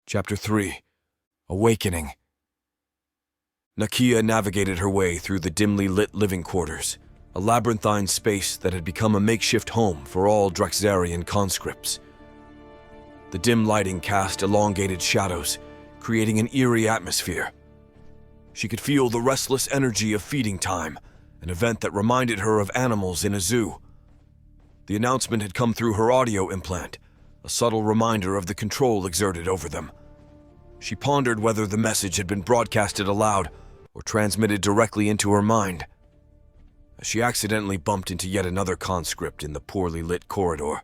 Chapter 3. Awakening. Nakia navigated her way through the dimly lit living quarters, a labyrinthine space that had become a makeshift home for all Drakzarian conscripts. The dim lighting cast elongated shadows, creating an eerie atmosphere. She could feel the restless energy of feeding time, an event that reminded her of animals in a zoo. The announcement had come through her audio implant, a subtle reminder of the control exerted over them. She pondered whether the message had been broadcasted aloud or transmitted directly into her mind. As she accidentally bumped into yet another conscript in the poorly lit corridor,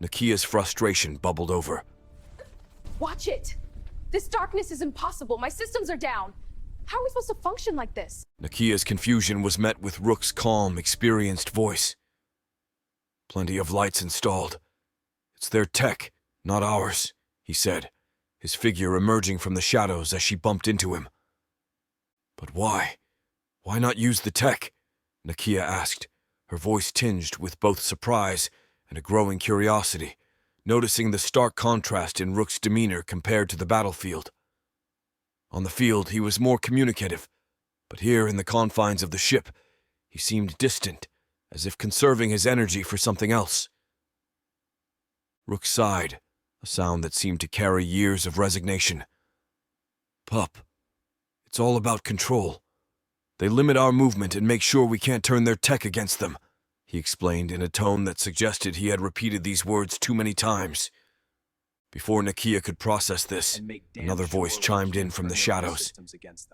Nakia's frustration bubbled over. Watch it! This darkness is impossible. My systems are down. How are we supposed to function like this? Nakia's confusion was met with Rook's calm, experienced voice. Plenty of lights installed. It's their tech, not ours, he said, his figure emerging from the shadows as she bumped into him. But why? Why not use the tech? Nakia asked, her voice tinged with both surprise and a growing curiosity, noticing the stark contrast in Rook's demeanor compared to the battlefield. On the field, he was more communicative, but here in the confines of the ship, he seemed distant, as if conserving his energy for something else. Rook sighed, a sound that seemed to carry years of resignation. Pup, it's all about control. They limit our movement and make sure we can't turn their tech against them, he explained in a tone that suggested he had repeated these words too many times. Before Nakia could process this, another voice chimed in from the shadows.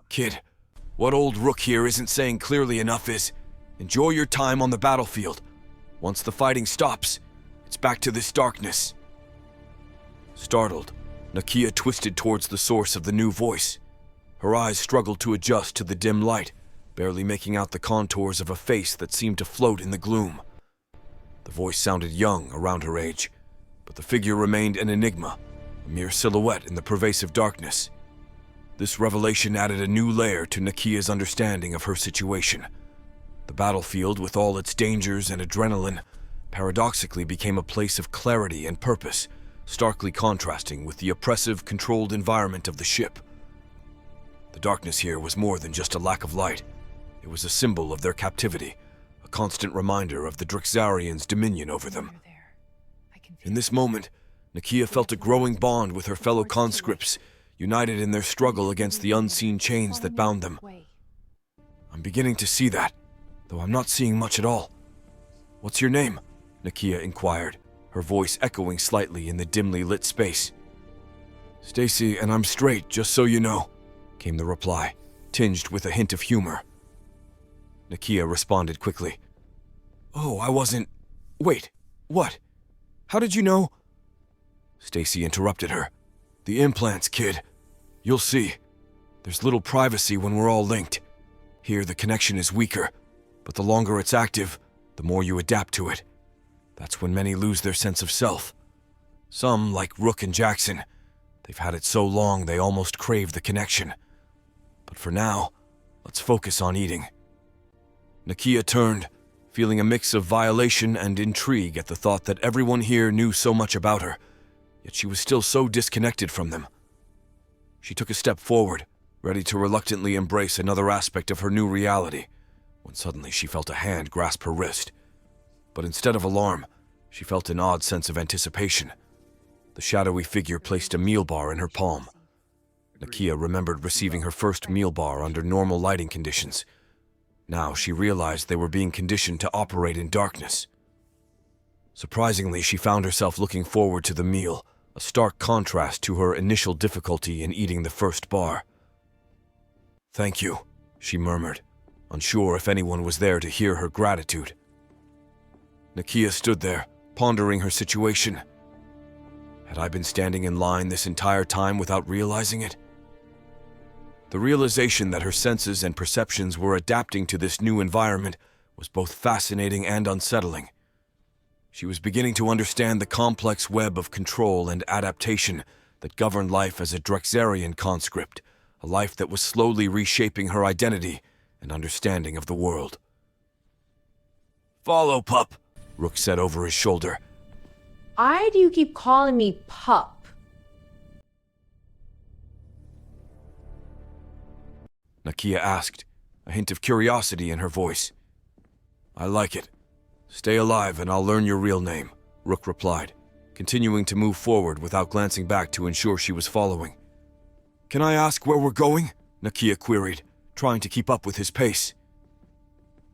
Kid, what old Rook here isn't saying clearly enough is, enjoy your time on the battlefield. Once the fighting stops, it's back to this darkness. Startled, Nakia twisted towards the source of the new voice. Her eyes struggled to adjust to the dim light, barely making out the contours of a face that seemed to float in the gloom. The voice sounded young, around her age, but the figure remained an enigma, a mere silhouette in the pervasive darkness. This revelation added a new layer to Nakia's understanding of her situation. The battlefield, with all its dangers and adrenaline, paradoxically became a place of clarity and purpose, starkly contrasting with the oppressive, controlled environment of the ship. The darkness here was more than just a lack of light. It was a symbol of their captivity, a constant reminder of the Drakzarians' dominion over them. In this moment, Nakia felt a growing bond with her fellow conscripts, united in their struggle against the unseen chains that bound them. I'm beginning to see that, though I'm not seeing much at all. What's your name? Nakia inquired, her voice echoing slightly in the dimly lit space. Stacy, and I'm straight, just so you know, came the reply, tinged with a hint of humor. Nakia responded quickly. Oh, I wasn't... Wait, what? How did you know? Stacy interrupted her. The implants, kid. You'll see. There's little privacy when we're all linked. Here, the connection is weaker, but the longer it's active, the more you adapt to it. That's when many lose their sense of self. Some, like Rook and Jackson, they've had it so long they almost crave the connection. But for now, let's focus on eating. Nakia turned, feeling a mix of violation and intrigue at the thought that everyone here knew so much about her, yet she was still so disconnected from them. She took a step forward, ready to reluctantly embrace another aspect of her new reality, when suddenly she felt a hand grasp her wrist. But instead of alarm, she felt an odd sense of anticipation. The shadowy figure placed a meal bar in her palm. Nakia remembered receiving her first meal bar under normal lighting conditions. Now she realized they were being conditioned to operate in darkness. Surprisingly, she found herself looking forward to the meal, a stark contrast to her initial difficulty in eating the first bar. Thank you, she murmured, unsure if anyone was there to hear her gratitude. Nakia stood there, pondering her situation. Had I been standing in line this entire time without realizing it? The realization that her senses and perceptions were adapting to this new environment was both fascinating and unsettling. She was beginning to understand the complex web of control and adaptation that governed life as a Drakzarian conscript, a life that was slowly reshaping her identity and understanding of the world. Follow, pup, Rook said over his shoulder. Why do you keep calling me pup? Nakia asked, a hint of curiosity in her voice. I like it. Stay alive and I'll learn your real name, Rook replied, continuing to move forward without glancing back to ensure she was following. Can I ask where we're going? Nakia queried, trying to keep up with his pace.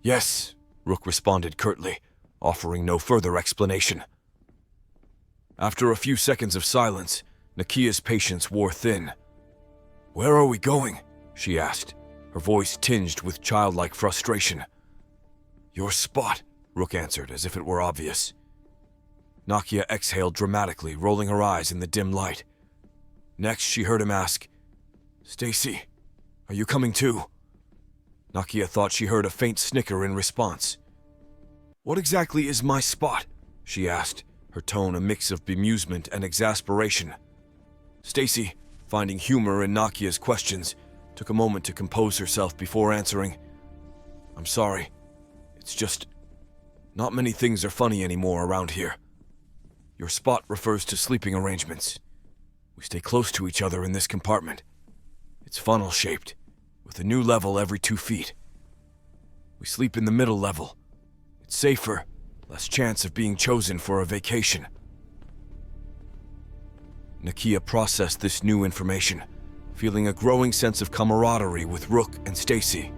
Yes, Rook responded curtly, offering no further explanation. After a few seconds of silence, Nakia's patience wore thin. Where are we going? She asked, her voice tinged with childlike frustration. Your spot, Rook answered as if it were obvious. Nakia exhaled dramatically, rolling her eyes in the dim light. Next, she heard him ask, Stacy, are you coming too? Nakia thought she heard a faint snicker in response. What exactly is my spot? She asked, her tone a mix of bemusement and exasperation. Stacy, finding humor in Nakia's questions, took a moment to compose herself before answering. I'm sorry. It's just, not many things are funny anymore around here. Your spot refers to sleeping arrangements. We stay close to each other in this compartment. It's funnel-shaped, with a new level every 2 feet. We sleep in the middle level. It's safer, less chance of being chosen for a vacation. Nakia processed this new information, feeling a growing sense of camaraderie with Rook and Stacy.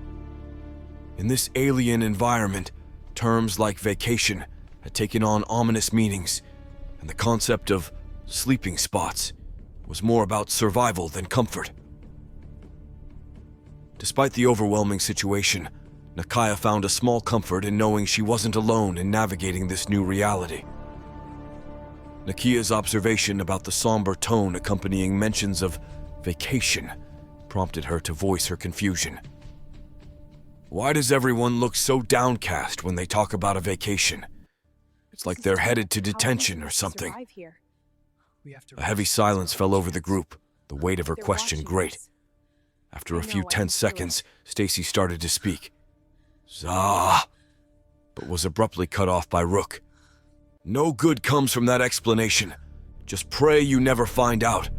In this alien environment, terms like vacation had taken on ominous meanings, and the concept of sleeping spots was more about survival than comfort. Despite the overwhelming situation, Nakia found a small comfort in knowing she wasn't alone in navigating this new reality. Nakia's observation about the somber tone accompanying mentions of vacation prompted her to voice her confusion. Why does everyone look so downcast when they talk about a vacation? It's like they're headed to detention or something. A heavy silence fell over the group, the weight of her question great. After a few tense seconds, Stacy started to speak. Zah, but was abruptly cut off by Rook. No good comes from that explanation. Just pray you never find out,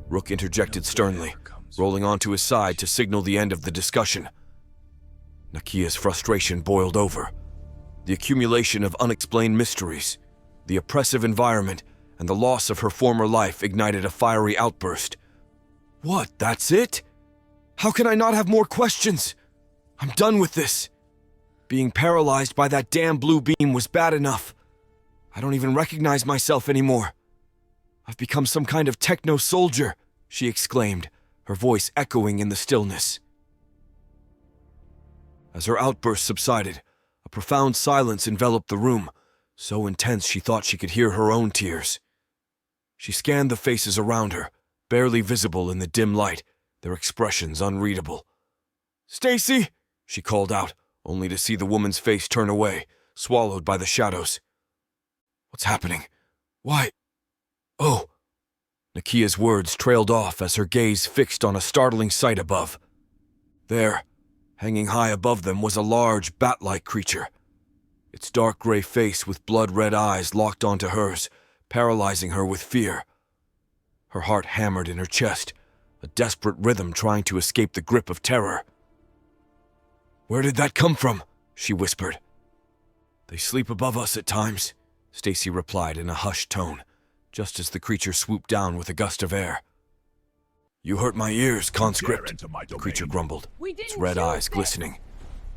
Rook interjected sternly, rolling onto his side to signal the end of the discussion. Nakia's frustration boiled over. The accumulation of unexplained mysteries, the oppressive environment, and the loss of her former life ignited a fiery outburst. What, that's it? How can I not have more questions? I'm done with this. Being paralyzed by that damn blue beam was bad enough. I don't even recognize myself anymore. I've become some kind of techno-soldier, she exclaimed, her voice echoing in the stillness. As her outburst subsided, a profound silence enveloped the room, so intense she thought she could hear her own tears. She scanned the faces around her, barely visible in the dim light, their expressions unreadable. Stacy, she called out, only to see the woman's face turn away, swallowed by the shadows. What's happening? Why? Oh. Nakia's words trailed off as her gaze fixed on a startling sight above. There, hanging high above them, was a large, bat-like creature. Its dark gray face with blood-red eyes locked onto hers, paralyzing her with fear. Her heart hammered in her chest, a desperate rhythm trying to escape the grip of terror. Where did that come from? She whispered. They sleep above us at times, Stacy replied in a hushed tone, just as the creature swooped down with a gust of air. You hurt my ears, conscript, the creature grumbled, its red eyes glistening.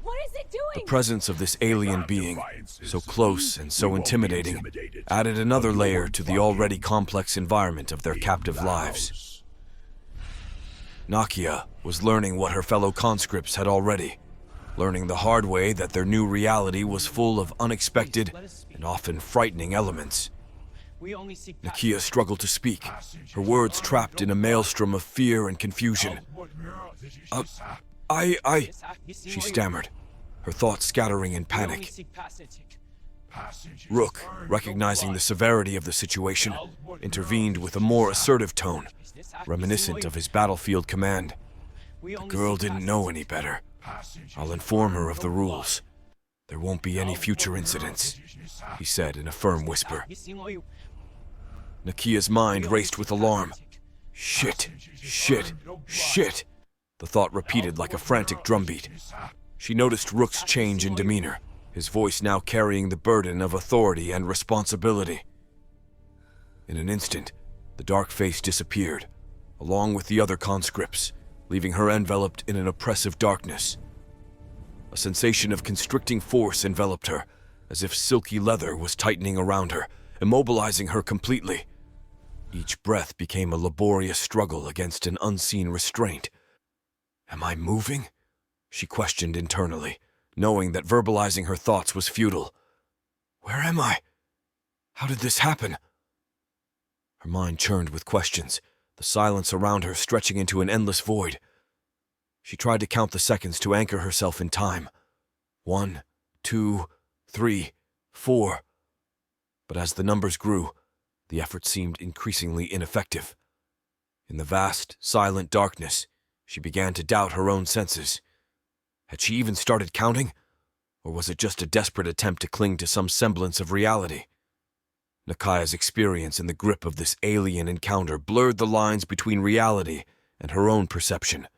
What is it doing? The presence of this alien being, so close and so intimidating, added another layer to the already complex environment of their captive lives. Nakia was learning what her fellow conscripts had already, learning the hard way that their new reality was full of unexpected and often frightening elements. Nakia struggled to speak, her words trapped in a maelstrom of fear and confusion. She stammered, her thoughts scattering in panic. Rook, recognizing the severity of the situation, intervened with a more assertive tone, reminiscent of his battlefield command. The girl didn't know any better. I'll inform her of the rules. There won't be any future incidents, he said in a firm whisper. Nakia's mind raced with alarm. Shit. The thought repeated like a frantic drumbeat. She noticed Rook's change in demeanor, his voice now carrying the burden of authority and responsibility. In an instant, the dark face disappeared, along with the other conscripts, leaving her enveloped in an oppressive darkness. A sensation of constricting force enveloped her, as if silky leather was tightening around her, immobilizing her completely. Each breath became a laborious struggle against an unseen restraint. "Am I moving?" she questioned internally, knowing that verbalizing her thoughts was futile. "Where am I? How did this happen?" Her mind churned with questions, the silence around her stretching into an endless void. She tried to count the seconds to anchor herself in time. 1, 2, 3, 4. But as the numbers grew, the effort seemed increasingly ineffective. In the vast, silent darkness, she began to doubt her own senses. Had she even started counting? Or was it just a desperate attempt to cling to some semblance of reality? Nakia's experience in the grip of this alien encounter blurred the lines between reality and her own perception.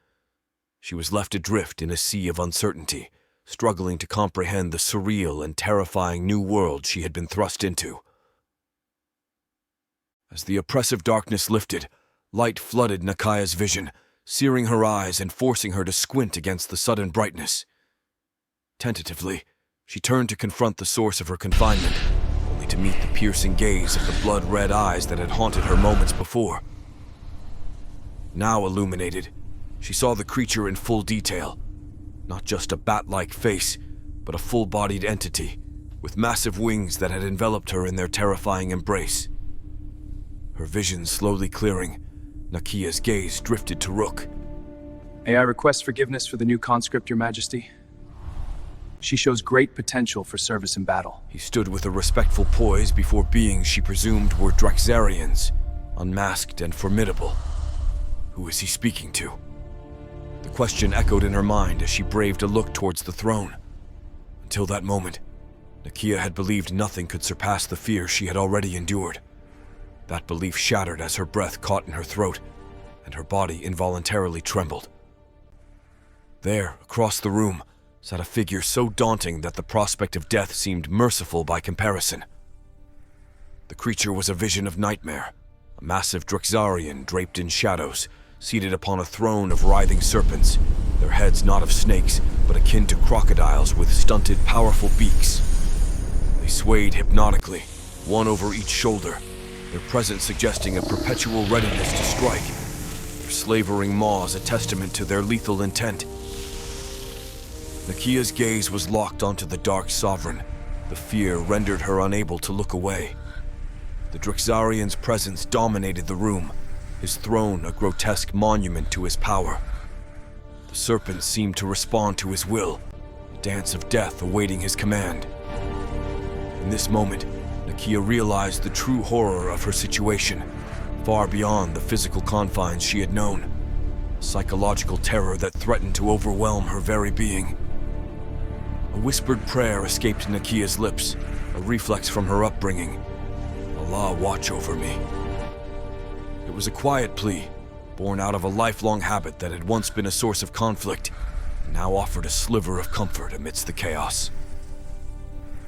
She was left adrift in a sea of uncertainty, struggling to comprehend the surreal and terrifying new world she had been thrust into. As the oppressive darkness lifted, light flooded Nakia's vision, searing her eyes and forcing her to squint against the sudden brightness. Tentatively, she turned to confront the source of her confinement, only to meet the piercing gaze of the blood-red eyes that had haunted her moments before. Now illuminated, she saw the creature in full detail. Not just a bat-like face, but a full-bodied entity, with massive wings that had enveloped her in their terrifying embrace. Her vision slowly clearing, Nakia's gaze drifted to Rook. "May I request forgiveness for the new conscript, Your Majesty? She shows great potential for service in battle." He stood with a respectful poise before beings she presumed were Drakzarians, unmasked and formidable. Who is he speaking to? The question echoed in her mind as she braved a look towards the throne. Until that moment, Nakia had believed nothing could surpass the fear she had already endured. That belief shattered as her breath caught in her throat, and her body involuntarily trembled. There, across the room, sat a figure so daunting that the prospect of death seemed merciful by comparison. The creature was a vision of nightmare, a massive Drakzarian draped in shadows, seated upon a throne of writhing serpents, their heads not of snakes, but akin to crocodiles with stunted, powerful beaks. They swayed hypnotically, one over each shoulder, their presence suggesting a perpetual readiness to strike, their slavering maws a testament to their lethal intent. Nakia's gaze was locked onto the dark sovereign. The fear rendered her unable to look away. The Drakzarian's presence dominated the room, his throne a grotesque monument to his power. The serpents seemed to respond to his will, a dance of death awaiting his command. In this moment, Nakia realized the true horror of her situation, far beyond the physical confines she had known, a psychological terror that threatened to overwhelm her very being. A whispered prayer escaped Nakia's lips, a reflex from her upbringing. "Allah watch over me." It was a quiet plea, born out of a lifelong habit that had once been a source of conflict, and now offered a sliver of comfort amidst the chaos.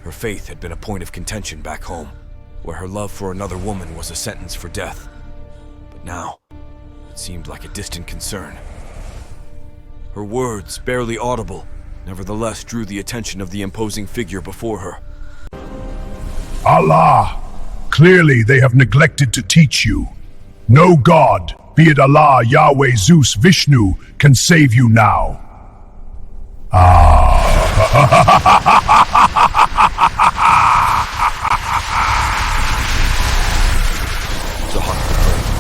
Her faith had been a point of contention back home, where her love for another woman was a sentence for death. But now, it seemed like a distant concern. Her words, barely audible, nevertheless drew the attention of the imposing figure before her. "Allah! Clearly they have neglected to teach you. No god, be it Allah, Yahweh, Zeus, Vishnu, can save you now." Zahhak proclaimed,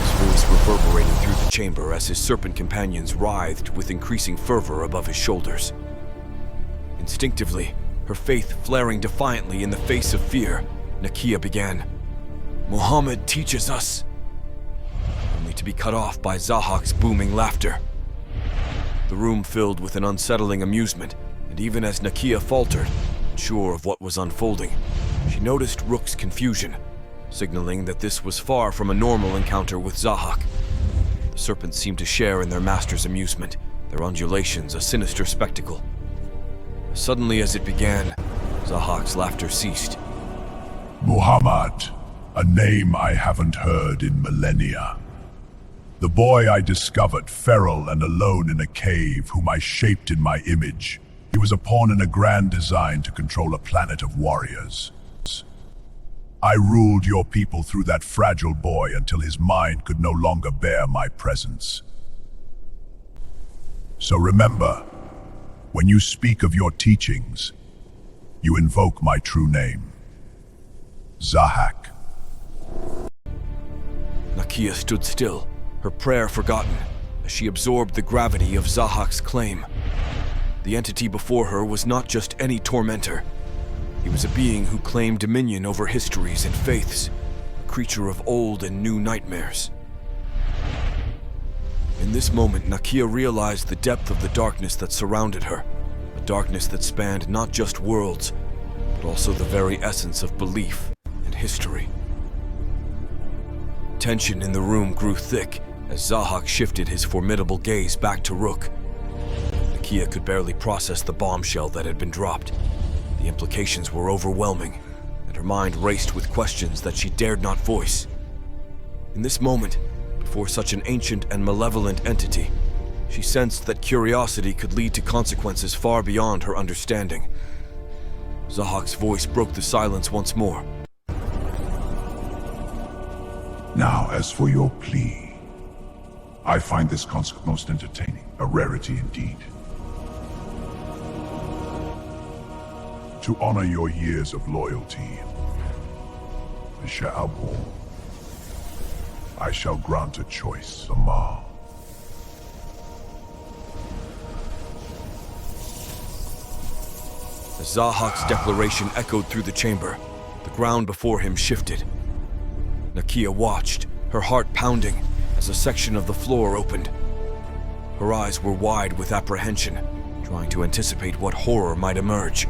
his voice reverberating through the chamber as his serpent companions writhed with increasing fervor above his shoulders. Instinctively, her faith flaring defiantly in the face of fear, Nakia began, "Muhammad teaches us," only to be cut off by Zahhak's booming laughter. The room filled with an unsettling amusement, and even as Nakia faltered, unsure of what was unfolding, she noticed Rook's confusion, signaling that this was far from a normal encounter with Zahhak. The serpents seemed to share in their master's amusement, their undulations a sinister spectacle. Suddenly as it began, Zahhak's laughter ceased. Muhammad, a name I haven't heard in millennia. The boy I discovered feral and alone in a cave, whom I shaped in my image. He was a pawn in a grand design to control a planet of warriors. I ruled your people through that fragile boy until his mind could no longer bear my presence. So remember, when you speak of your teachings, you invoke my true name, Zahhak. Nakia stood still, her prayer forgotten, as she absorbed the gravity of Zahhak's claim. The entity before her was not just any tormentor. He was a being who claimed dominion over histories and faiths, a creature of old and new nightmares. In this moment, Nakia realized the depth of the darkness that surrounded her, a darkness that spanned not just worlds, but also the very essence of belief and history. Tension in the room grew thick as Zahhak shifted his formidable gaze back to Rook. Nakia could barely process the bombshell that had been dropped. The implications were overwhelming, and her mind raced with questions that she dared not voice. In this moment, before such an ancient and malevolent entity, she sensed that curiosity could lead to consequences far beyond her understanding. Zahhak's voice broke the silence once more. Now, as for your plea, I find this conscript most entertaining, a rarity indeed. To honor your years of loyalty, Sha'abu, I shall grant a choice, Amar. As Zahhak's declaration echoed through the chamber, the ground before him shifted. Nakia watched, her heart pounding, as a section of the floor opened. Her eyes were wide with apprehension, trying to anticipate what horror might emerge.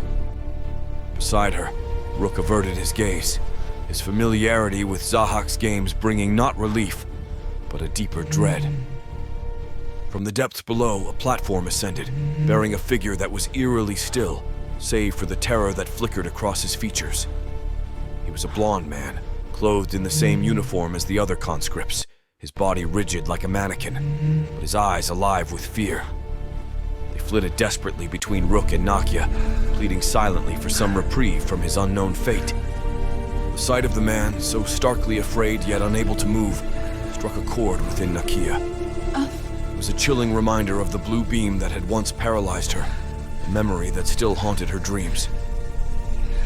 Beside her, Rook averted his gaze, his familiarity with Zahhak's games bringing not relief, but a deeper dread. From the depths below, a platform ascended, bearing a figure that was eerily still, save for the terror that flickered across his features. He was a blond man, clothed in the same uniform as the other conscripts, his body rigid like a mannequin, but his eyes alive with fear. They flitted desperately between Rook and Nakia, pleading silently for some reprieve from his unknown fate. The sight of the man, so starkly afraid yet unable to move, struck a chord within Nakia. It was a chilling reminder of the blue beam that had once paralyzed her, a memory that still haunted her dreams.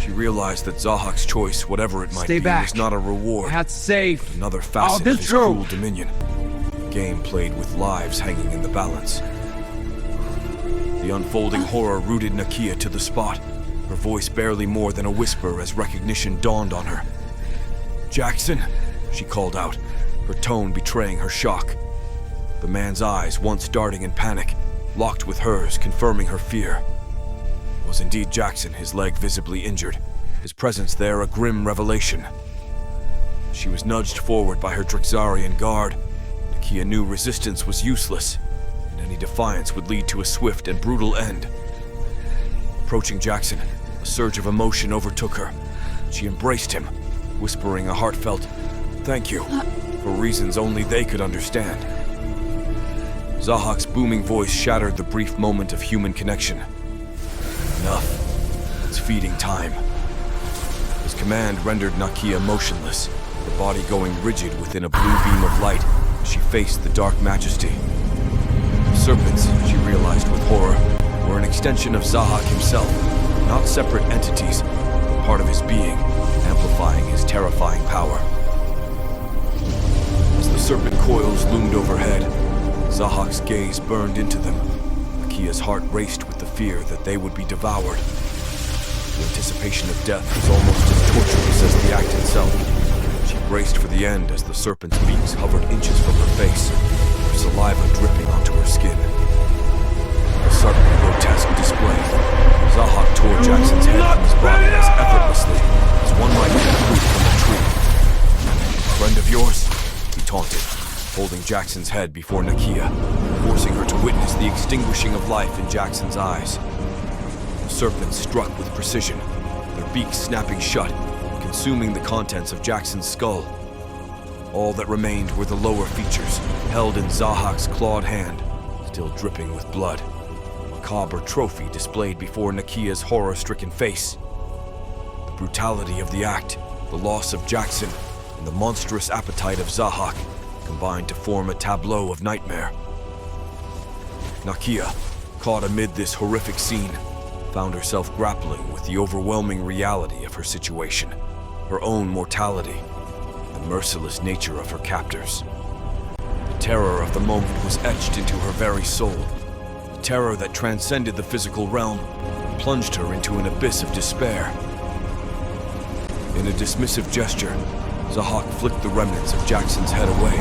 She realized that Zahhak's choice, whatever it might be, was not a reward. That's safe. But another facet of his cruel dominion. A game played with lives hanging in the balance. The unfolding horror rooted Nakia to the spot, her voice barely more than a whisper as recognition dawned on her. "Jackson," she called out, her tone betraying her shock. The man's eyes, once darting in panic, locked with hers, confirming her fear. It was indeed Jackson, his leg visibly injured, his presence there a grim revelation. She was nudged forward by her Drakzarian guard. Nakia knew resistance was useless, and any defiance would lead to a swift and brutal end. Approaching Jackson, a surge of emotion overtook her. She embraced him, whispering a heartfelt, "Thank you," for reasons only they could understand. Zahhak's booming voice shattered the brief moment of human connection. Enough. It's feeding time. His command rendered Nakia motionless, her body going rigid within a blue beam of light as she faced the dark majesty. The serpents, she realized with horror, were an extension of Zahhak himself, not separate entities, but part of his being, amplifying his terrifying power. As the serpent coils loomed overhead, Zahhak's gaze burned into them. Nakia's heart raced with the fear that they would be devoured. The anticipation of death was almost as torturous as the act itself. She braced for the end as the serpent's beaks hovered inches from her face, her saliva dripping onto her skin. A sudden, grotesque display. Zahhak tore Jackson's head from his body as effortlessly as one might pick fruit from a tree. "Friend of yours?" he taunted, holding Jackson's head before Nakia, forcing her to witness the extinguishing of life in Jackson's eyes. The serpents struck with precision, their beaks snapping shut, consuming the contents of Jackson's skull. All that remained were the lower features, held in Zahhak's clawed hand, still dripping with blood. A macabre trophy displayed before Nakia's horror-stricken face. The brutality of the act, the loss of Jackson, and the monstrous appetite of Zahhak combined to form a tableau of nightmare. Nakia, caught amid this horrific scene, found herself grappling with the overwhelming reality of her situation, her own mortality, the merciless nature of her captors. The terror of the moment was etched into her very soul, a terror that transcended the physical realm and plunged her into an abyss of despair. In a dismissive gesture, Zahhak flicked the remnants of Jackson's head away,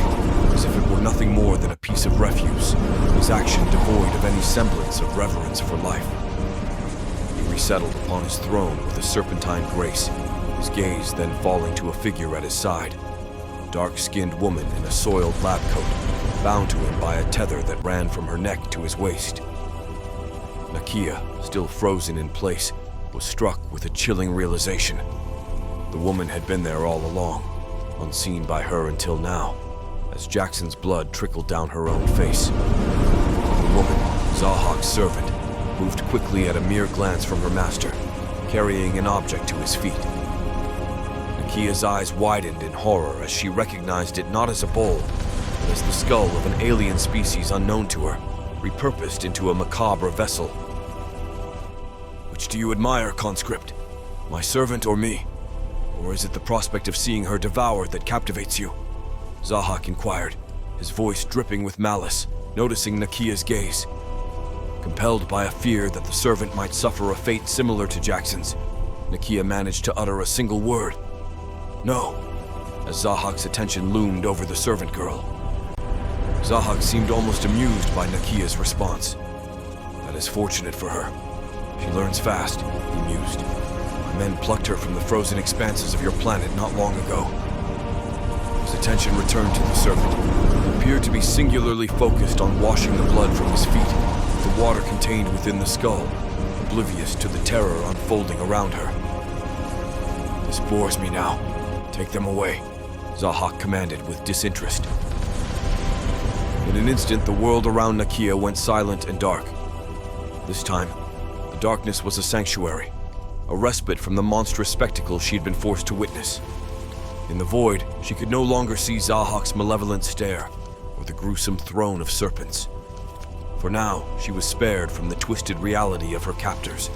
as if it were nothing more than a piece of refuse, his action devoid of any semblance of reverence for life. He resettled upon his throne with a serpentine grace, his gaze then falling to a figure at his side, a dark-skinned woman in a soiled lab coat, bound to him by a tether that ran from her neck to his waist. Nakia, still frozen in place, was struck with a chilling realization. The woman had been there all along, unseen by her until now, as Jackson's blood trickled down her own face. The woman, Zahhak's servant, moved quickly at a mere glance from her master, carrying an object to his feet. Nakia's eyes widened in horror as she recognized it not as a bowl, but as the skull of an alien species unknown to her, repurposed into a macabre vessel. Which do you admire, conscript? My servant or me? Or is it the prospect of seeing her devoured that captivates you? Zahhak inquired, his voice dripping with malice, noticing Nakia's gaze. Compelled by a fear that the servant might suffer a fate similar to Jackson's, Nakia managed to utter a single word. No, as Zahhak's attention loomed over the servant girl. Zahhak seemed almost amused by Nakia's response. That is fortunate for her. She learns fast, he mused. My men plucked her from the frozen expanses of your planet not long ago. His attention returned to the servant, who appeared to be singularly focused on washing the blood from his feet, the water contained within the skull, oblivious to the terror unfolding around her. This bores me now. Take them away, Zahhak commanded with disinterest. In an instant, the world around Nakia went silent and dark. This time, the darkness was a sanctuary, a respite from the monstrous spectacle she'd been forced to witness. In the void, she could no longer see Zahhak's malevolent stare, or the gruesome throne of serpents. For now, she was spared from the twisted reality of her captors,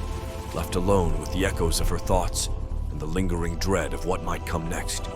left alone with the echoes of her thoughts and the lingering dread of what might come next.